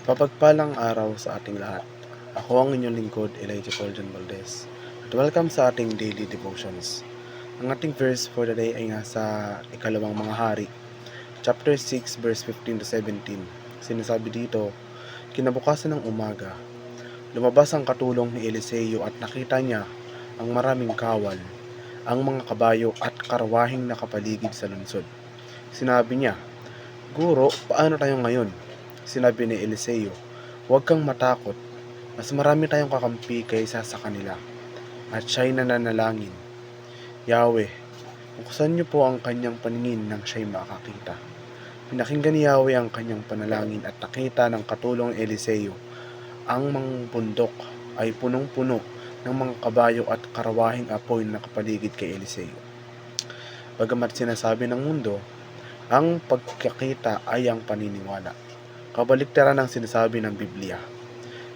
Mapagpalang araw sa ating lahat. Ako ang inyong lingkod, Elijah Paul John Valdez. At welcome sa ating daily devotions. Ang ating verse for the day ay nasa ikalawang mga hari, chapter 6, verse 15 to 17. Sinasabi dito, kinabukasan ng umaga, lumabas ang katulong ni Eliseo at nakita niya ang maraming kawal, ang mga kabayo at karwahing nakapaligid sa lungsod. Sinabi niya, "Guro, paano tayo ngayon?" Sinabi ni Eliseo, "Huwag kang matakot, mas marami tayong kakampi kaysa sa kanila." At siya'y nananalangin, "Yahweh, buksan niyo po ang kanyang paningin nang siya'y makakita." Pinakinggan ni Yahweh ang kanyang panalangin at nakita ng katulong ni Eliseo ang mga bundok ay punong-puno ng mga kabayo at karawahing apoy na nakapaligid kay Eliseo. Bagamat sinasabi ng mundo, ang pagkakita ay ang paniniwala. Kabaliktaran ang sinasabi ng Biblia.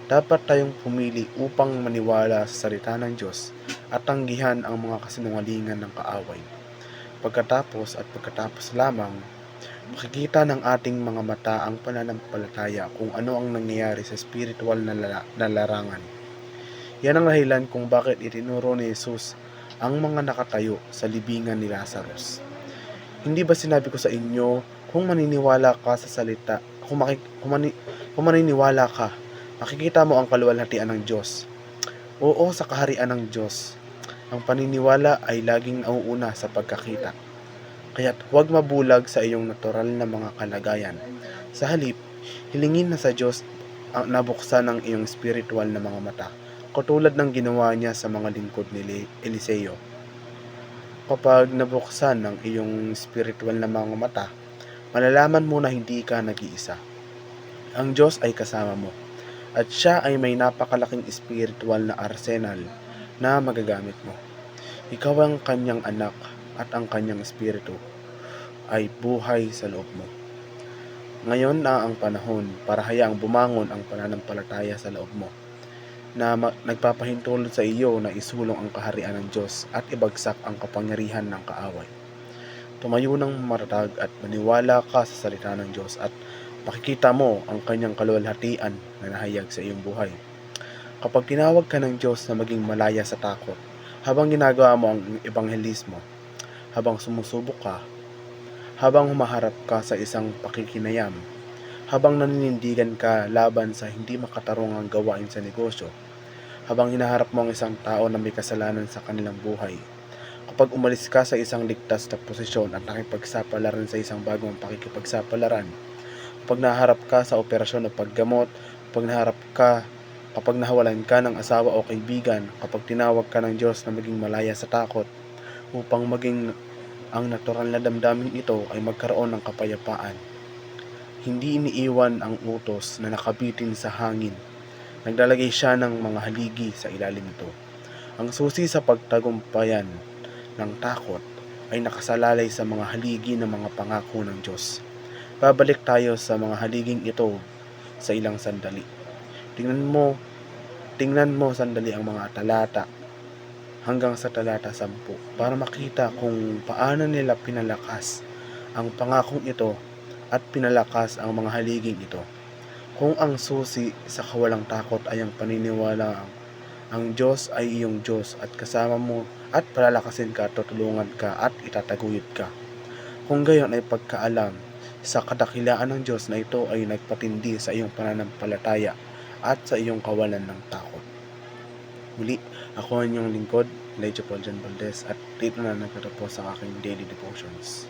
Dapat tayong pumili upang maniwala sa salita ng Diyos at tanggihan ang mga kasinungalingan ng kaaway. Pagkatapos lamang, makikita ng ating mga mata ang pananampalataya kung ano ang nangyayari sa spiritual na larangan. Yan ang dahilan kung bakit itinuro ni Jesus ang mga nakatayo sa libingan ni Lazarus. Hindi ba sinabi ko sa inyo, kung maniniwala ka sa salita, kung maniniwala ka, makikita mo ang kaluwalhatian ng Diyos. Oo, sa kaharian ng Diyos, ang paniniwala ay laging nauuna sa pagkakita. Kaya't huwag mabulag sa iyong natural na mga kalagayan. Sa halip, hilingin na sa Diyos ang nabuksan ang iyong spiritual na mga mata, katulad ng ginawa niya sa mga lingkod ni Eliseo. Kapag nabuksan ng iyong spiritual na mga mata, malalaman mo na hindi ka nag-iisa. Ang Diyos ay kasama mo, at siya ay may napakalaking spiritual na arsenal na magagamit mo. Ikaw ang kanyang anak at ang kanyang espiritu ay buhay sa loob mo. Ngayon na ang panahon para hayaang bumangon ang pananampalataya sa loob mo, na nagpapahintulot sa iyo na isulong ang kaharian ng Diyos at ibagsak ang kapangyarihan ng kaaway. Tumayo ng matatag at maniwala ka sa salita ng Diyos at makikita mo ang kanyang kaluwalhatian na nahayag sa iyong buhay. Kapag tinawag ka ng Diyos na maging malaya sa takot, habang ginagawa mo ang ebanghelismo, habang sumusubok ka, habang humaharap ka sa isang pakikinayam, habang naninindigan ka laban sa hindi makatarungang gawain sa negosyo, habang hinaharap mo ang isang tao na may kasalanan sa kanilang buhay, kapag umalis ka sa isang ligtas na posisyon at nakipagsapalaran sa isang bagong pakikipagsapalaran, kapag naharap ka sa operasyon o paggamot, kapag nahawalan ka ng asawa o kaibigan, kapag tinawag ka ng Diyos na maging malaya sa takot, upang maging ang natural na damdamin ito ay magkaroon ng kapayapaan. Hindi iniiwan ang utos na nakabitin sa hangin. Naglalagay siya ng mga haligi sa ilalim nito. Ang susi sa pagtagumpayan ng takot ay nakasalalay sa mga haligi ng mga pangako ng Diyos. Babalik tayo sa mga haliging ito sa ilang sandali. Tingnan mo sandali ang mga talata hanggang sa talata 10 para makita kung paano nila pinalakas ang pangakong ito at pinalakas ang mga haliging ito. Kung ang susi sa kawalang takot ay ang paniniwala ang Diyos ay iyong Diyos at kasama mo at palalakasin ka, tutulungan ka at itataguyod ka. Kung gayon ay pagkaalam sa kadakilaan ng Diyos na ito ay nagpatindi sa iyong pananampalataya at sa iyong kawalan ng takot. Muli, ako ang inyong lingkod, Elijah Paul John Valdez, at dito na nagtatapos ang aking daily devotions.